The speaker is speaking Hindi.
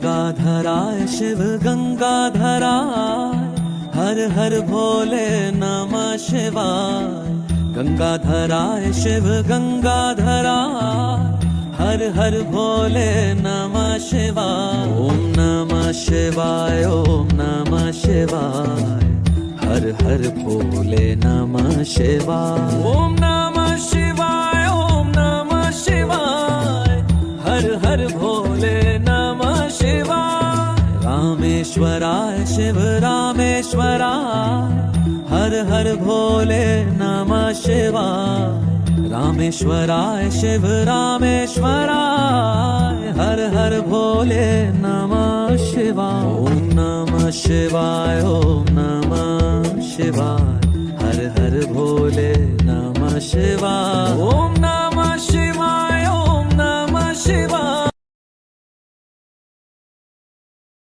गंगाधराय शिव गंगाधराय, हर हर भोले नमः शिवाय। गंगाधराय शिव गंगाधराय, हर हर भोले नमः शिवाय। ओम नमः शिवाय, ओम नमः शिवाय, हर हर भोले नमः शिवाय। ओम नमः शिवाय, ओम नमः शिवाय, हर हर भोले नमः शिवाय। रामेश्वराय शिव रामेश्वराय, हर हर भोले नमः शिवाय। रामेश्वराय शिव रामेश्वराय, हर हर भोले नमः शिवाय। ओम नमः शिवाय, ओम नमः शिवाय, हर हर भोले नमः शिवाय। ओम नमः शिवाय,